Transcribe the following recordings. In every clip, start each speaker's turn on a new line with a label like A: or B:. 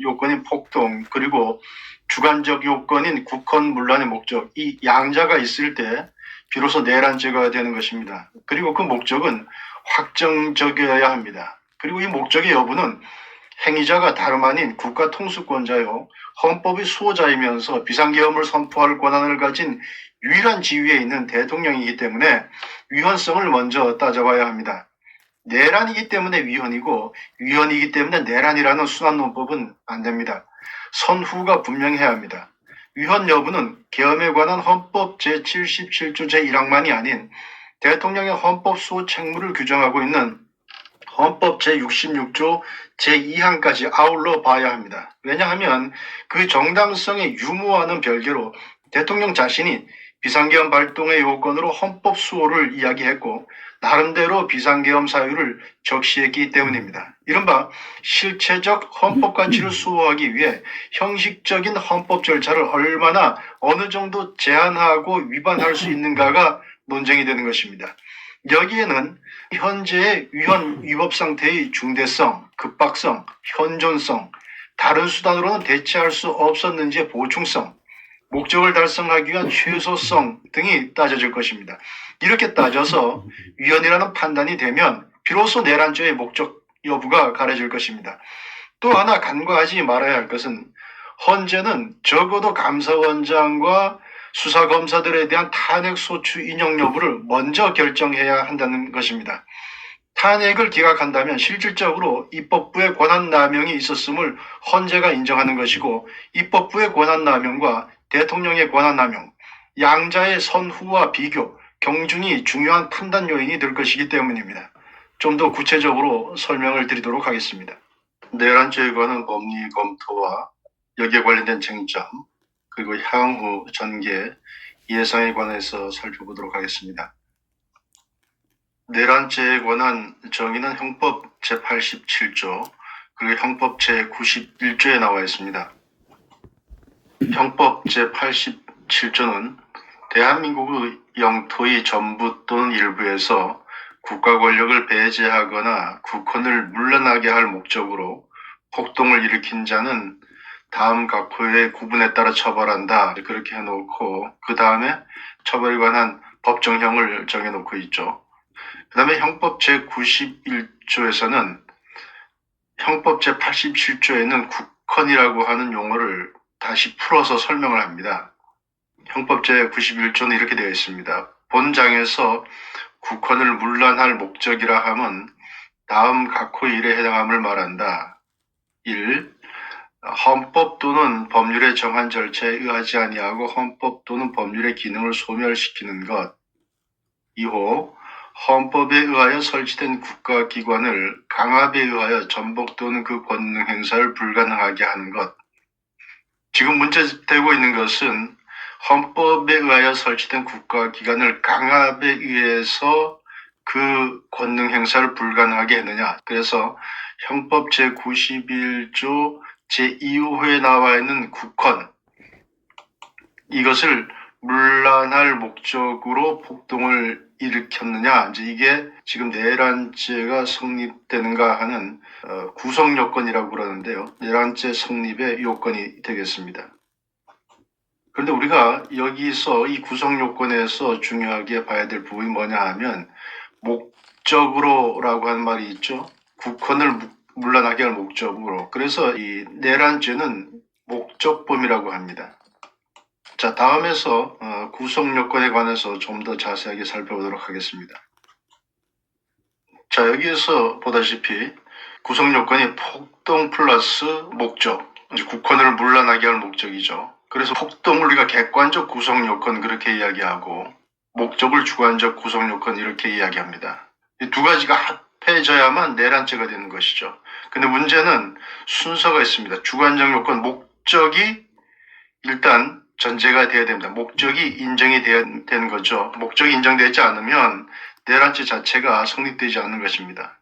A: 요건인 폭동, 그리고 주관적 요건인 국헌 문란의 목적, 이 양자가 있을 때 비로소 내란죄가 되는 것입니다. 그리고 그 목적은 확정적이어야 합니다. 그리고 이 목적의 여부는 행위자가 다름 아닌 국가 통수권자요, 헌법의 수호자이면서 비상계엄을 선포할 권한을 가진 유일한 지위에 있는 대통령이기 때문에 위헌성을 먼저 따져봐야 합니다. 내란이기 때문에 위헌이고 위헌이기 때문에 내란이라는 순환 논법은 안 됩니다. 선후가 분명해야 합니다. 위헌 여부는 계엄에 관한 헌법 제77조 제1항만이 아닌 대통령의 헌법 수호 책무를 규정하고 있는 헌법 제66조 제2항까지 아울러 봐야 합니다. 왜냐하면 그 정당성의 유무와는 별개로 대통령 자신이 비상계엄 발동의 요건으로 헌법 수호를 이야기했고 나름대로 비상계엄 사유를 적시했기 때문입니다. 이른바 실체적 헌법 가치를 수호하기 위해 형식적인 헌법 절차를 얼마나 어느 정도 제한하고 위반할 수 있는가가 논쟁이 되는 것입니다. 여기에는 현재의 위헌 위법 상태의 중대성, 급박성, 현존성, 다른 수단으로는 대체할 수 없었는지의 보충성, 목적을 달성하기 위한 최소성 등이 따져질 것입니다. 이렇게 따져서 위헌이라는 판단이 되면 비로소 내란죄의 목적 여부가 가려질 것입니다. 또 하나 간과하지 말아야 할 것은 헌재는 적어도 감사원장과 수사검사들에 대한 탄핵소추 인용 여부를 먼저 결정해야 한다는 것입니다. 탄핵을 기각한다면 실질적으로 입법부의 권한남용이 있었음을 헌재가 인정하는 것이고 입법부의 권한남용과 대통령의 권한남용, 양자의 선후와 비교, 경중이 중요한 판단 요인이 될 것이기 때문입니다. 좀 더 구체적으로 설명을 드리도록 하겠습니다. 내란죄에 관한 법리 검토와 여기에 관련된 쟁점, 그리고 향후 전개, 예상에 관해서 살펴보도록 하겠습니다. 내란죄에 관한 정의는 형법 제87조, 그리고 형법 제91조에 나와 있습니다. 형법 제87조는 대한민국의 영토의 전부 또는 일부에서 국가 권력을 배제하거나 국헌을 물러나게 할 목적으로 폭동을 일으킨 자는 다음 각호의 구분에 따라 처벌한다. 그렇게 해놓고 그 다음에 처벌에 관한 법정형을 정해놓고 있죠. 그 다음에 형법 제91조에서는 형법 제87조에는 국헌이라고 하는 용어를 다시 풀어서 설명을 합니다. 형법 제91조는 이렇게 되어 있습니다. 본장에서 국헌을 문란할 목적이라 함은 다음 각호 일에 해당함을 말한다. 1. 헌법 또는 법률에 정한 절차에 의하지 아니하고 헌법 또는 법률의 기능을 소멸시키는 것. 2호 헌법에 의하여 설치된 국가기관을 강압에 의하여 전복 또는 그 권능 행사를 불가능하게 하는 것. 지금 문제되고 있는 것은 헌법에 의하여 설치된 국가기관을 강압에 의해서 그 권능 행사를 불가능하게 했느냐. 그래서 형법 제91조 제2호에 나와 있는 국헌, 이것을 문란할 목적으로 폭동을 일으켰느냐, 이제 이게 지금 내란죄가 성립되는가 하는 구성 요건이라고 그러는데요. 내란죄 성립의 요건이 되겠습니다. 그런데 우리가 여기서 이 구성 요건에서 중요하게 봐야 될 부분이 뭐냐 하면 목적으로라고 하는 말이 있죠. 국헌을 문란하게 할 목적으로. 그래서 이 내란죄는 목적범이라고 합니다. 자, 다음에서 구성 요건에 관해서 좀 더 자세하게 살펴보도록 하겠습니다. 자, 여기에서 보다시피 구성 요건이 폭동 플러스 목적, 이제 국헌을 문란하게 할 목적이죠. 그래서 폭동을 우리가 객관적 구성 요건 그렇게 이야기하고 목적을 주관적 구성 요건 이렇게 이야기합니다. 이 두 가지가 합해져야만 내란죄가 되는 것이죠. 근데 문제는 순서가 있습니다. 주관적 요건, 목적이 일단 전제가 돼야 됩니다. 목적이 인정이 돼야 되는 거죠. 목적이 인정되지 않으면 내란죄 자체가 성립되지 않는 것입니다.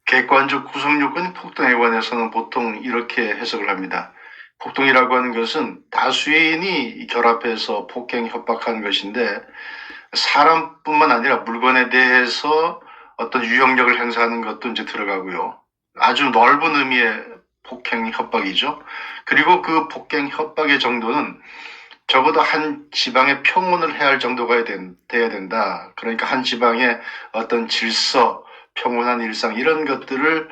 A: 객관적 구성 요건이 폭동에 관해서는 보통 이렇게 해석을 합니다. 폭동이라고 하는 것은 다수인이 결합해서 폭행, 협박하는 것인데 사람뿐만 아니라 물건에 대해서 어떤 유형력을 행사하는 것도 이제 들어가고요. 아주 넓은 의미의 폭행 협박이죠. 그리고 그 폭행 협박의 정도는 적어도 한 지방의 평온을 해할 정도가 돼야 된다. 그러니까 한 지방의 어떤 질서, 평온한 일상 이런 것들을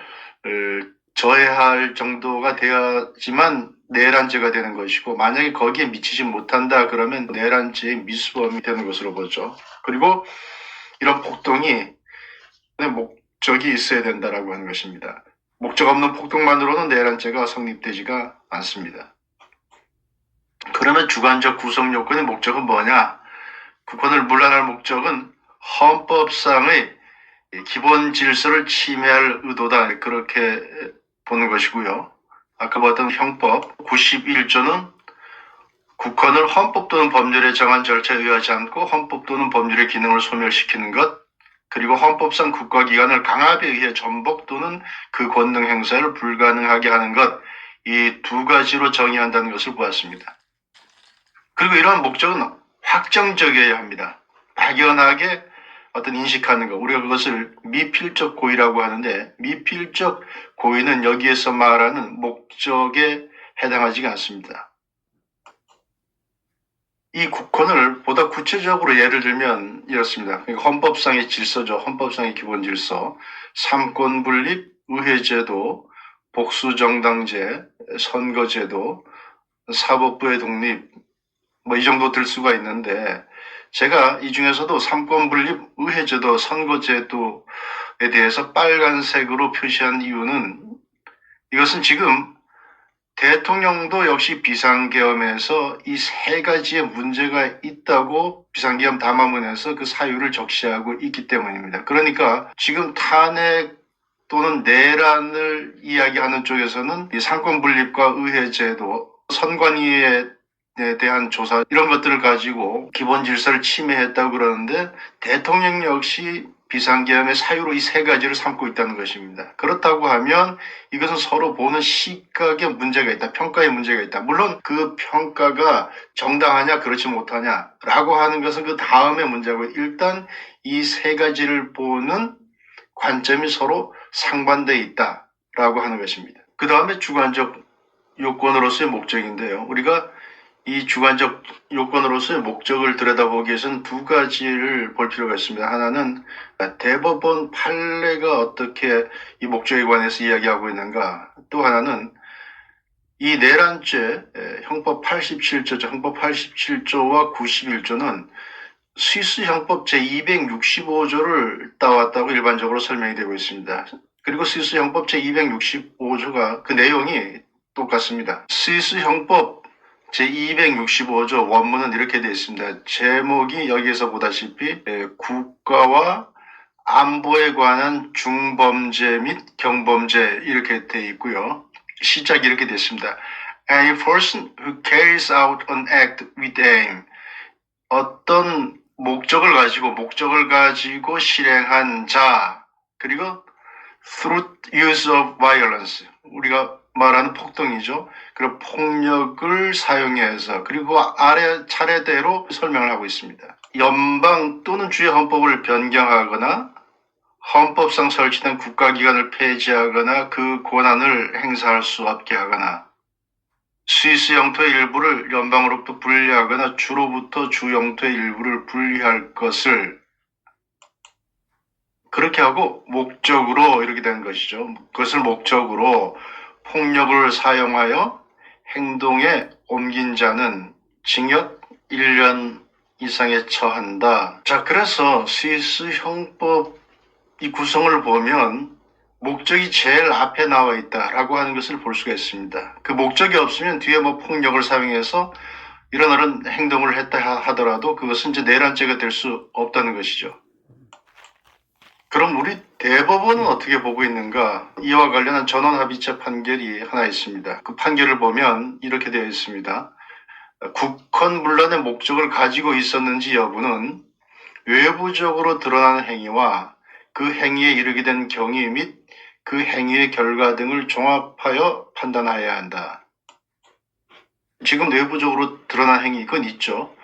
A: 저해할 정도가 되어야지만 내란죄가 되는 것이고, 만약에 거기에 미치지 못한다 그러면 내란죄의 미수범이 되는 것으로 보죠. 그리고 이런 폭동이 목적이 있어야 된다라고 하는 것입니다. 목적 없는 폭동만으로는 내란죄가 성립되지가 않습니다. 그러면 주관적 구성 요건의 목적은 뭐냐? 국권을 물란할 목적은 헌법상의 기본 질서를 침해할 의도다, 그렇게 보는 것이고요. 아까 봤던 형법 91조는 국헌을 헌법 또는 법률에 정한 절차에 의하지 않고 헌법 또는 법률의 기능을 소멸시키는 것, 그리고 헌법상 국가기관을 강압에 의해 전복 또는 그 권능 행사를 불가능하게 하는 것, 이 두 가지로 정의한다는 것을 보았습니다. 그리고 이러한 목적은 확정적이어야 합니다. 막연하게 어떤 인식하는 것, 우리가 그것을 미필적 고의라고 하는데, 미필적 고의는 여기에서 말하는 목적에 해당하지 않습니다. 이 국헌을 보다 구체적으로 예를 들면 이렇습니다. 헌법상의 질서죠. 헌법상의 기본 질서, 삼권분립, 의회제도, 복수정당제, 선거제도, 사법부의 독립, 이 정도 들 수가 있는데, 제가 이 중에서도 삼권분립, 의회제도, 선거제도에 대해서 빨간색으로 표시한 이유는, 이것은 지금 대통령도 역시 비상계엄에서 이 세 가지의 문제가 있다고 비상계엄 담화문에서 그 사유를 적시하고 있기 때문입니다. 그러니까 지금 탄핵 또는 내란을 이야기하는 쪽에서는 이 상권분립과 의회제도, 선관위에 대한 조사 이런 것들을 가지고 기본 질서를 침해했다고 그러는데, 대통령 역시 비상계엄의 사유로 이 세 가지를 삼고 있다는 것입니다. 그렇다고 하면 이것은 서로 보는 시각에 문제가 있다, 평가에 문제가 있다. 물론 그 평가가 정당하냐 그렇지 못하냐라고 하는 것은 그 다음의 문제고, 일단 이 세 가지를 보는 관점이 서로 상반되어 있다라고 하는 것입니다. 그 다음에 주관적 요건으로서의 목적인데요. 우리가 이 주관적 요건으로서의 목적을 들여다보기 위해서는 두 가지를 볼 필요가 있습니다. 하나는 대법원 판례가 어떻게 이 목적에 관해서 이야기하고 있는가. 또 하나는 이 내란죄 형법 87조죠. 형법 87조와 91조는 스위스 형법 제265조를 따왔다고 일반적으로 설명이 되고 있습니다. 그리고 스위스 형법 제265조가 그 내용이 똑같습니다. 스위스 형법 제265조 원문은 이렇게 되어 있습니다. 제목이 여기에서 보다시피 국가와 안보에 관한 중범죄 및 경범죄 이렇게 되어 있고요. 시작이 이렇게 되어 있습니다. Any person who carries out an act with aim, 어떤 목적을 가지고 실행한 자, 그리고 through use of violence, 우리가 말하는 폭동이죠. 그리고 폭력을 사용해서, 그리고 아래 차례대로 설명을 하고 있습니다. 연방 또는 주의 헌법을 변경하거나 헌법상 설치된 국가기관을 폐지하거나 그 권한을 행사할 수 없게 하거나, 스위스 영토의 일부를 연방으로부터 분리하거나 주로부터 주 영토의 일부를 분리할 것을, 그렇게 하고 목적으로 이렇게 된 것이죠. 그것을 목적으로 폭력을 사용하여 행동에 옮긴 자는 징역 1년 이상에 처한다. 자, 그래서 스위스 형법 이 구성을 보면 목적이 제일 앞에 나와 있다라고 하는 것을 볼 수가 있습니다. 그 목적이 없으면 뒤에 폭력을 사용해서 이런 행동을 했다 하더라도 그것은 이제 내란죄가 될 수 없다는 것이죠. 그럼 우리 대법원은 어떻게 보고 있는가? 이와 관련한 전원합의체 판결이 하나 있습니다. 그 판결을 보면 이렇게 되어 있습니다. 국헌 문란의 목적을 가지고 있었는지 여부는 외부적으로 드러나는 행위와 그 행위에 이르게 된 경위 및 그 행위의 결과 등을 종합하여 판단해야 한다. 지금 내부적으로 드러난 행위, 그건 있죠.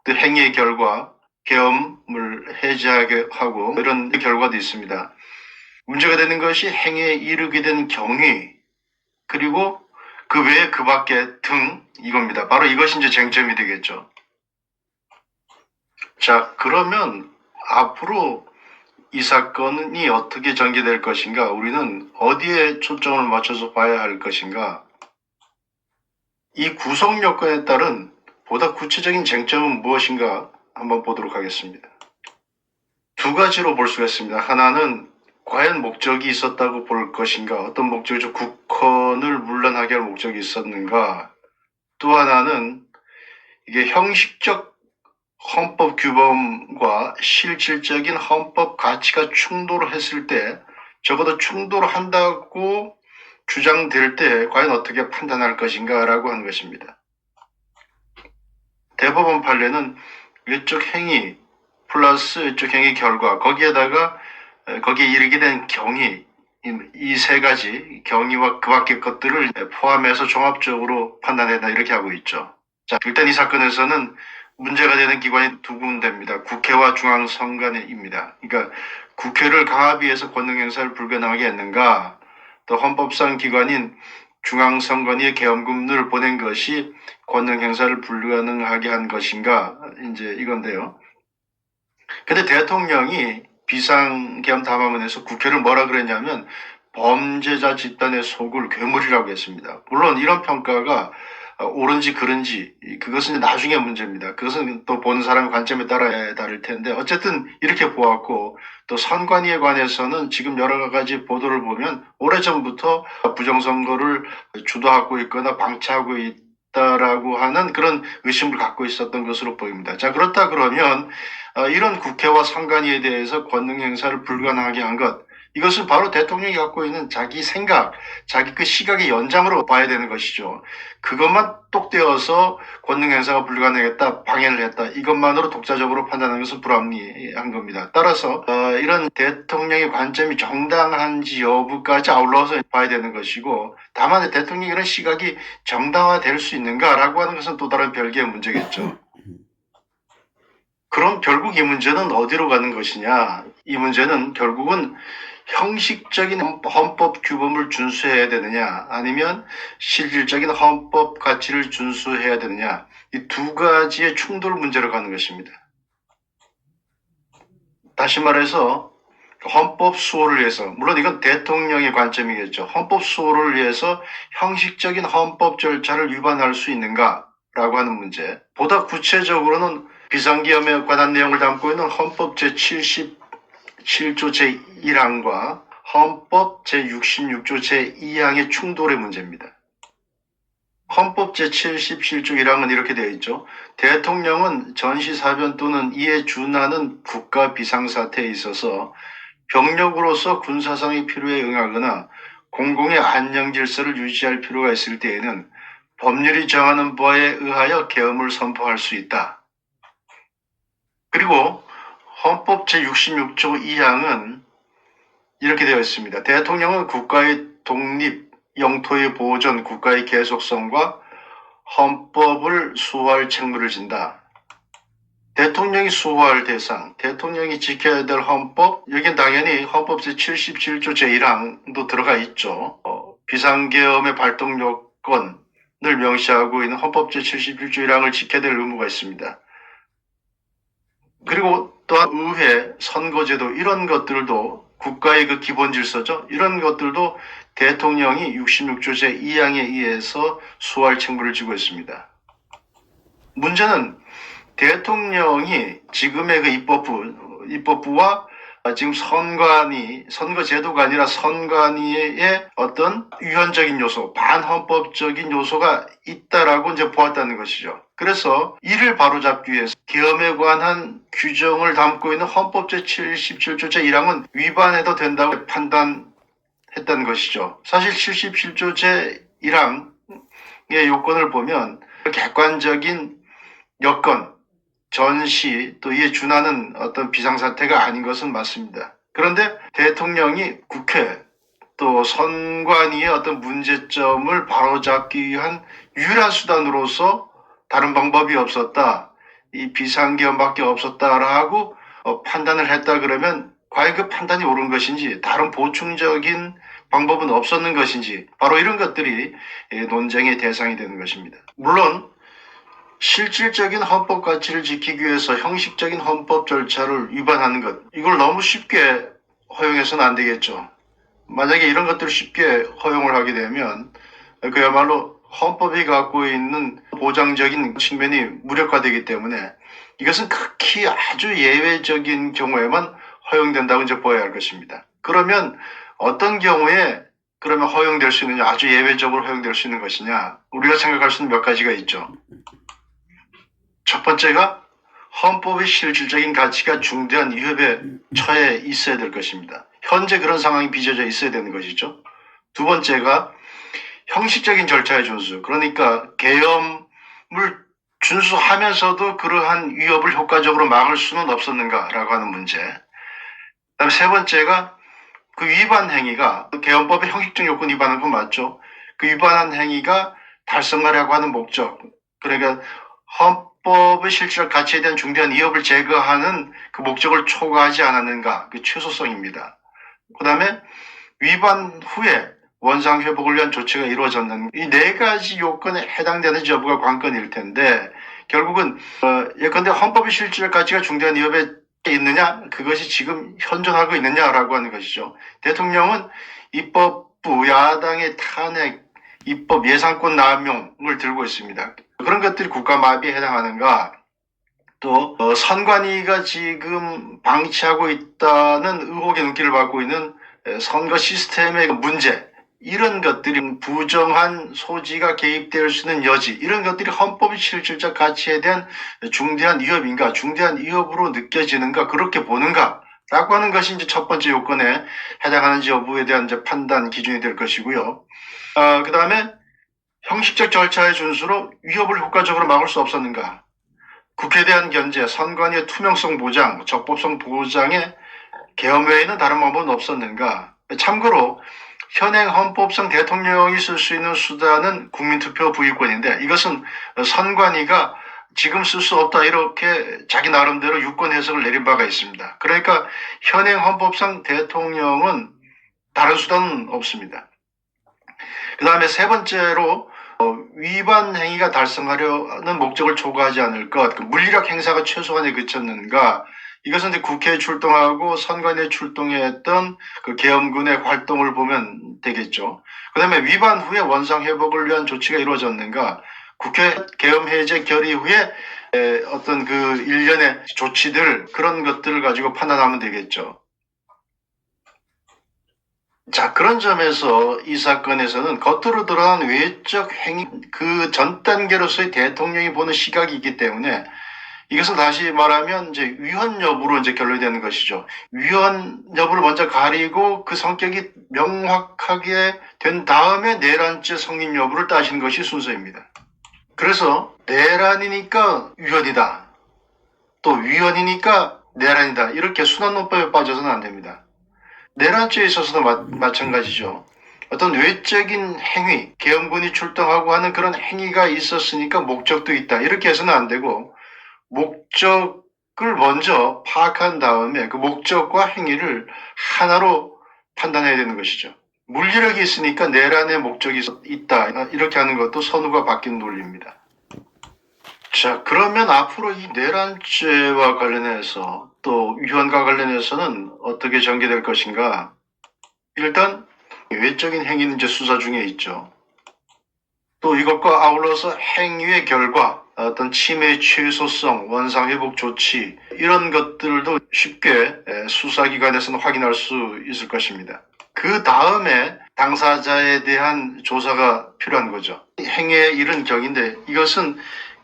A: 그 행위의 결과, 계엄을 해제하게 하고 이런 결과도 있습니다. 문제가 되는 것이 행위에 이르게 된 경위, 그리고 그 외에 그 밖에 등 이겁니다. 바로 이것이 이제 쟁점이 되겠죠. 자, 그러면 앞으로 이 사건이 어떻게 전개될 것인가, 우리는 어디에 초점을 맞춰서 봐야 할 것인가, 이 구성 요건에 따른 보다 구체적인 쟁점은 무엇인가 한번 보도록 하겠습니다. 두 가지로 볼 수가 있습니다. 하나는 과연 목적이 있었다고 볼 것인가, 어떤 목적이죠? 국헌을 물러나게 할 목적이 있었는가. 또 하나는 이게 형식적 헌법 규범과 실질적인 헌법 가치가 충돌했을 때, 적어도 충돌한다고 주장될 때 과연 어떻게 판단할 것인가라고 하는 것입니다. 대법원 판례는 외적 행위 플러스 외적 행위 결과, 거기에다가 거기에 이르게 된 경위, 이 세 가지 경위와 그 밖의 것들을 포함해서 종합적으로 판단한다, 이렇게 하고 있죠. 자, 일단 이 사건에서는 문제가 되는 기관이 두 군데입니다. 국회와 중앙선관위입니다. 그러니까 국회를 강압위해서 권능행사를 불가능하게 했는가, 또 헌법상 기관인 중앙선관위의 계엄군을 보낸 것이 권능행사를 불가능하게 한 것인가, 이제 이건데요. 근데 대통령이 비상계엄 담화문에서 국회를 뭐라 그랬냐면 범죄자 집단의 속을 괴물이라고 했습니다. 물론 이런 평가가 옳은지 그른지 그것은 나중에 문제입니다. 그것은 또 보는 사람의 관점에 따라 다를 텐데, 어쨌든 이렇게 보았고, 또 선관위에 관해서는 지금 여러 가지 보도를 보면 오래전부터 부정선거를 주도하고 있거나 방치하고 있다라고 하는 그런 의심을 갖고 있었던 것으로 보입니다. 자, 그렇다 그러면 이런 국회와 선관위에 대해서 권능 행사를 불가능하게 한 것, 이것은 바로 대통령이 갖고 있는 자기 생각, 자기 그 시각의 연장으로 봐야 되는 것이죠. 그것만 똑 떼어서 권능 행사가 불가능했다, 방해를 했다, 이것만으로 독자적으로 판단하는 것은 불합리한 겁니다. 따라서 이런 대통령의 관점이 정당한지 여부까지 아울러서 봐야 되는 것이고, 다만 대통령의 이런 시각이 정당화될 수 있는가라고 하는 것은 또 다른 별개의 문제겠죠. 그럼 결국 이 문제는 어디로 가는 것이냐? 이 문제는 결국은 형식적인 헌법 규범을 준수해야 되느냐, 아니면 실질적인 헌법 가치를 준수해야 되느냐, 이 두 가지의 충돌 문제로 가는 것입니다. 다시 말해서 헌법 수호를 위해서, 물론 이건 대통령의 관점이겠죠. 헌법 수호를 위해서 형식적인 헌법 절차를 위반할 수 있는가라고 하는 문제. 보다 구체적으로는 비상계엄에 관한 내용을 담고 있는 헌법 제77조 제1항과 헌법 제66조 제2항의 충돌의 문제입니다. 헌법 제77조 1항은 이렇게 되어 있죠. 대통령은 전시사변 또는 이에 준하는 국가 비상사태에 있어서 병력으로서 군사상의 필요에 응하거나 공공의 안녕 질서를 유지할 필요가 있을 때에는 법률이 정하는 바에 의하여 계엄을 선포할 수 있다. 그리고 헌법 제66조 2항은 이렇게 되어 있습니다. 대통령은 국가의 독립, 영토의 보존, 국가의 계속성과 헌법을 수호할 책무를 진다. 대통령이 수호할 대상, 대통령이 지켜야 될 헌법, 여긴 당연히 헌법 제77조 제1항도 들어가 있죠. 비상계엄의 발동 요건을 명시하고 있는 헌법 제77조 1항을 지켜야 될 의무가 있습니다. 그리고 또한 의회, 선거제도, 이런 것들도 국가의 그 기본 질서죠. 이런 것들도 대통령이 66조 제2항에 의해서 수호할 책무를 지고 있습니다. 문제는 대통령이 지금의 그 입법부와 지금 선거제도가 아니라 선관위의 어떤 유연적인 요소, 반헌법적인 요소가 있다라고 이제 보았다는 것이죠. 그래서 이를 바로잡기 위해서 계엄에 관한 규정을 담고 있는 헌법 제77조 제1항은 위반해도 된다고 판단했다는 것이죠. 사실 77조 제1항의 요건을 보면 객관적인 여건, 전시, 또 이에 준하는 어떤 비상사태가 아닌 것은 맞습니다. 그런데 대통령이 국회 또 선관위의 어떤 문제점을 바로잡기 위한 유일한 수단으로서 다른 방법이 없었다, 이 비상계엄밖에 없었다라고 판단을 했다 그러면 과연 그 판단이 옳은 것인지, 다른 보충적인 방법은 없었는 것인지, 바로 이런 것들이 논쟁의 대상이 되는 것입니다. 물론 실질적인 헌법 가치를 지키기 위해서 형식적인 헌법 절차를 위반하는 것, 이걸 너무 쉽게 허용해서는 안 되겠죠. 만약에 이런 것들을 쉽게 허용을 하게 되면 그야말로 헌법이 갖고 있는 보장적인 측면이 무력화되기 때문에 이것은 극히 아주 예외적인 경우에만 허용된다고 이제 보아야 할 것입니다. 그러면 어떤 경우에 그러면 허용될 수 있느냐, 아주 예외적으로 허용될 수 있는 것이냐, 우리가 생각할 수 있는 몇 가지가 있죠. 첫 번째가 헌법의 실질적인 가치가 중대한 위협에 처해 있어야 될 것입니다. 현재 그런 상황이 빚어져 있어야 되는 것이죠. 두 번째가 형식적인 절차의 준수, 그러니까 계엄을 준수하면서도 그러한 위협을 효과적으로 막을 수는 없었는가라고 하는 문제. 그다음에 세 번째가 그 위반 행위가 계엄법의 형식적 요건 위반한 건 맞죠. 그 위반한 행위가 달성하려고 하는 목적, 그러니까 헌법의 실질적 가치에 대한 중대한 위협을 제거하는 그 목적을 초과하지 않았는가, 그 최소성입니다. 그 다음에 위반 후에 원상 회복을 위한 조치가 이루어졌는 이 네 가지 요건에 해당되는지 여부가 관건일 텐데, 결국은 예컨대 헌법의 실질적 가치가 중대한 위협에 있느냐, 그것이 지금 현존하고 있느냐라고 하는 것이죠. 대통령은 입법부 야당의 탄핵, 입법 예산권 남용을 들고 있습니다. 그런 것들이 국가 마비에 해당하는가, 또 선관위가 지금 방치하고 있다는 의혹의 눈길을 받고 있는 선거 시스템의 문제, 이런 것들이 부정한 소지가 개입될 수 있는 여지, 이런 것들이 헌법의 실질적 가치에 대한 중대한 위협인가, 중대한 위협으로 느껴지는가, 그렇게 보는가 라고 하는 것이 이제 첫 번째 요건에 해당하는지 여부에 대한 이제 판단 기준이 될 것이고요. 그 다음에 형식적 절차의 준수로 위협을 효과적으로 막을 수 없었는가, 국회에 대한 견제, 선관위의 투명성 보장, 적법성 보장에 계엄 외에는 다른 방법은 없었는가. 참고로 현행 헌법상 대통령이 쓸 수 있는 수단은 국민투표 부의권인데, 이것은 선관위가 지금 쓸 수 없다 이렇게 자기 나름대로 유권 해석을 내린 바가 있습니다. 그러니까 현행 헌법상 대통령은 다른 수단은 없습니다. 그 다음에 세 번째로 위반 행위가 달성하려는 목적을 초과하지 않을 것, 물리력 행사가 최소한에 그쳤는가, 이것은 이제 국회에 출동하고 선관위에 출동했던 그 계엄군의 활동을 보면 되겠죠. 그 다음에 위반 후에 원상 회복을 위한 조치가 이루어졌는가, 국회 계엄 해제 결의 후에 어떤 그 일련의 조치들, 그런 것들을 가지고 판단하면 되겠죠. 자, 그런 점에서 이 사건에서는 겉으로 드러난 외적 행위, 그 전 단계로서의 대통령이 보는 시각이 있기 때문에 이것은 다시 말하면 이제 위헌 여부로 이제 결론이 되는 것이죠. 위헌 여부를 먼저 가리고 그 성격이 명확하게 된 다음에 내란죄 성립 여부를 따지는 것이 순서입니다. 그래서 내란이니까 위헌이다, 또 위헌이니까 내란이다, 이렇게 순환론법에 빠져서는 안 됩니다. 내란죄에 있어서도 마찬가지죠. 어떤 외적인 행위, 계엄군이 출동하고 하는 그런 행위가 있었으니까 목적도 있다, 이렇게 해서는 안 되고, 목적을 먼저 파악한 다음에 그 목적과 행위를 하나로 판단해야 되는 것이죠. 물리력이 있으니까 내란의 목적이 있다, 이렇게 하는 것도 선우가 바뀐 논리입니다. 자, 그러면 앞으로 이 내란죄와 관련해서 또 위헌과 관련해서는 어떻게 전개될 것인가? 일단 외적인 행위는 이제 수사 중에 있죠. 또 이것과 아울러서 행위의 결과, 어떤 침해의 최소성, 원상회복 조치, 이런 것들도 쉽게 수사기관에서는 확인할 수 있을 것입니다. 그 다음에 당사자에 대한 조사가 필요한 거죠. 행위에 이른 격인데, 이것은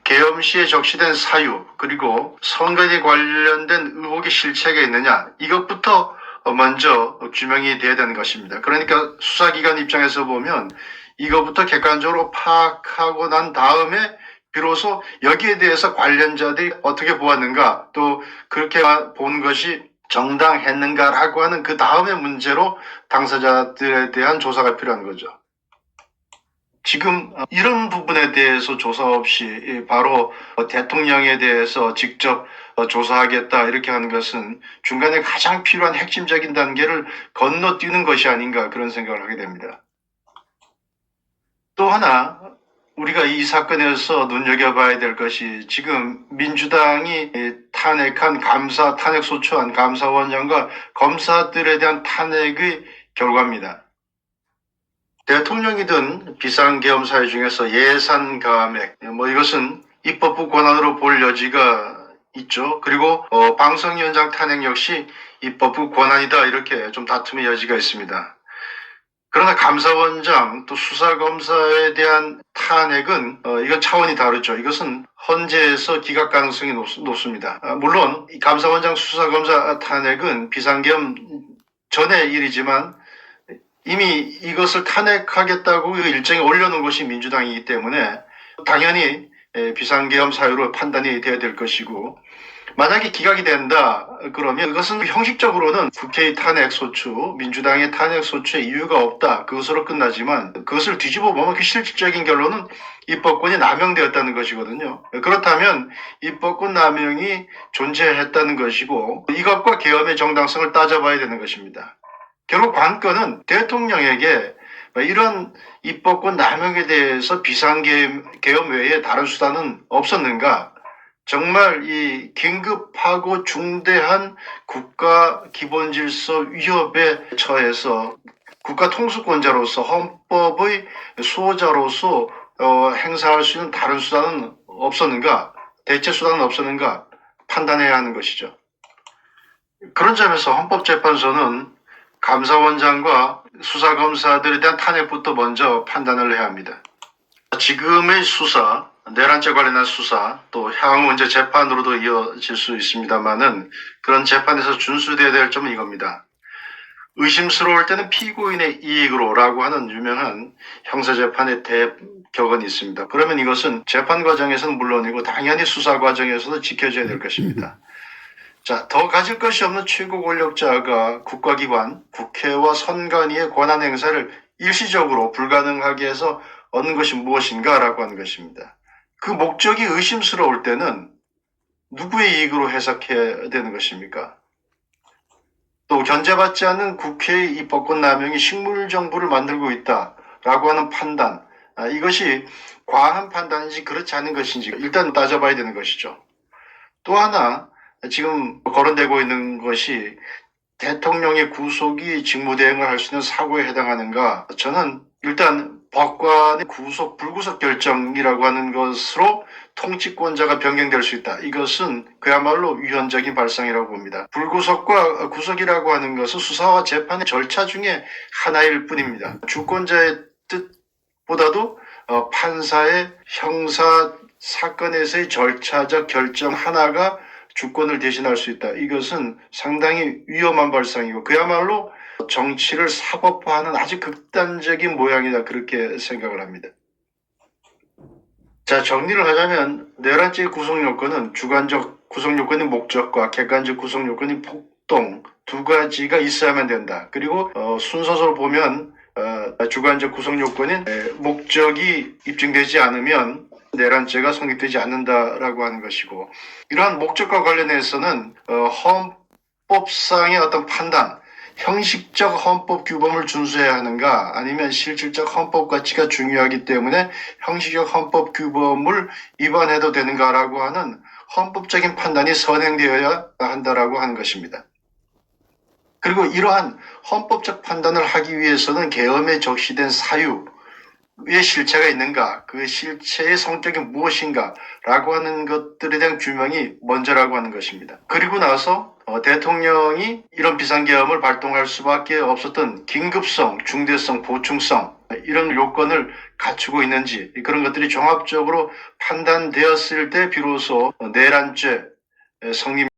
A: 계엄 시에 적시된 사유, 그리고 선거에 관련된 의혹의 실체가 있느냐, 이것부터 먼저 규명이 돼야 되는 것입니다. 그러니까 수사기관 입장에서 보면 이것부터 객관적으로 파악하고 난 다음에 비로소 여기에 대해서 관련자들이 어떻게 보았는가, 또 그렇게 본 것이 정당했는가라고 하는 그 다음의 문제로 당사자들에 대한 조사가 필요한 거죠. 지금 이런 부분에 대해서 조사 없이 바로 대통령에 대해서 직접 조사하겠다 이렇게 하는 것은 중간에 가장 필요한 핵심적인 단계를 건너뛰는 것이 아닌가 그런 생각을 하게 됩니다. 또 하나 우리가 이 사건에서 눈여겨봐야 될 것이 지금 민주당이 탄핵한 탄핵소추안 감사원장과 검사들에 대한 탄핵의 결과입니다. 대통령이든 비상계엄 사유 중에서 예산 감액, 이것은 입법부 권한으로 볼 여지가 있죠. 그리고 방송위원장 탄핵 역시 입법부 권한이다 이렇게 좀 다툼의 여지가 있습니다. 그러나 감사원장 또 수사검사에 대한 탄핵은 이건 차원이 다르죠. 이것은 헌재에서 기각 가능성이 높습니다. 물론 감사원장 수사검사 탄핵은 비상계엄 전의 일이지만 이미 이것을 탄핵하겠다고 일정에 올려놓은 것이 민주당이기 때문에 당연히 비상계엄 사유로 판단이 돼야 될 것이고, 만약에 기각이 된다 그러면 그것은 형식적으로는 국회의 탄핵소추, 민주당의 탄핵소추에 이유가 없다 그것으로 끝나지만, 그것을 뒤집어 보면 그 실질적인 결론은 입법권이 남용되었다는 것이거든요. 그렇다면 입법권 남용이 존재했다는 것이고, 이것과 계엄의 정당성을 따져봐야 되는 것입니다. 결국 관건은 대통령에게 이런 입법권 남용에 대해서 비상계엄 외에 다른 수단은 없었는가? 정말 이 긴급하고 중대한 국가 기본질서 위협에 처해서 국가 통수권자로서 헌법의 수호자로서 행사할 수 있는 다른 수단은 없었는가? 대체 수단은 없었는가? 판단해야 하는 것이죠. 그런 점에서 헌법재판소는 감사원장과 수사검사들에 대한 탄핵부터 먼저 판단을 해야 합니다. 지금의 수사, 내란죄 관련한 수사, 또 향후 이제 재판으로도 이어질 수 있습니다만은 그런 재판에서 준수되어야 될 점은 이겁니다. 의심스러울 때는 피고인의 이익으로라고 하는 유명한 형사재판의 대격언이 있습니다. 그러면 이것은 재판 과정에서는 물론이고 당연히 수사 과정에서도 지켜져야 될 것입니다. 자, 더 가질 것이 없는 최고 권력자가 국가기관, 국회와 선관위의 권한 행사를 일시적으로 불가능하게 해서 얻는 것이 무엇인가라고 하는 것입니다. 그 목적이 의심스러울 때는 누구의 이익으로 해석해야 되는 것입니까? 또 견제받지 않는 국회의 입법권 남용이 식물정부를 만들고 있다라고 하는 판단, 이것이 과한 판단인지 그렇지 않은 것인지 일단 따져봐야 되는 것이죠. 또 하나 지금 거론되고 있는 것이 대통령의 구속이 직무대행을 할 수 있는 사고에 해당하는가? 저는 일단 법관의 구속, 불구속 결정이라고 하는 것으로 통치권자가 변경될 수 있다. 이것은 그야말로 위헌적인 발상이라고 봅니다. 불구속과 구속이라고 하는 것은 수사와 재판의 절차 중에 하나일 뿐입니다. 주권자의 뜻보다도 판사의 형사 사건에서의 절차적 결정 하나가 주권을 대신할 수 있다. 이것은 상당히 위험한 발상이고 그야말로 정치를 사법화하는 아주 극단적인 모양이다. 그렇게 생각을 합니다. 자, 정리를 하자면 내란죄의 구속요건은 주관적 구속요건의 목적과 객관적 구속요건의 폭동 두 가지가 있어야만 된다. 그리고 순서대로 보면 주관적 구속요건인 목적이 입증되지 않으면 내란죄가 성립되지 않는다라고 하는 것이고, 이러한 목적과 관련해서는 헌법상의 어떤 판단, 형식적 헌법 규범을 준수해야 하는가 아니면 실질적 헌법 가치가 중요하기 때문에 형식적 헌법 규범을 위반해도 되는가라고 하는 헌법적인 판단이 선행되어야 한다라고 하는 것입니다. 그리고 이러한 헌법적 판단을 하기 위해서는 계엄에 적시된 사유 의 실체가 있는가, 그 실체의 성격이 무엇인가 라고 하는 것들에 대한 규명이 먼저라고 하는 것입니다. 그리고 나서 대통령이 이런 비상계엄을 발동할 수밖에 없었던 긴급성, 중대성, 보충성 이런 요건을 갖추고 있는지, 그런 것들이 종합적으로 판단되었을 때 비로소 내란죄 성립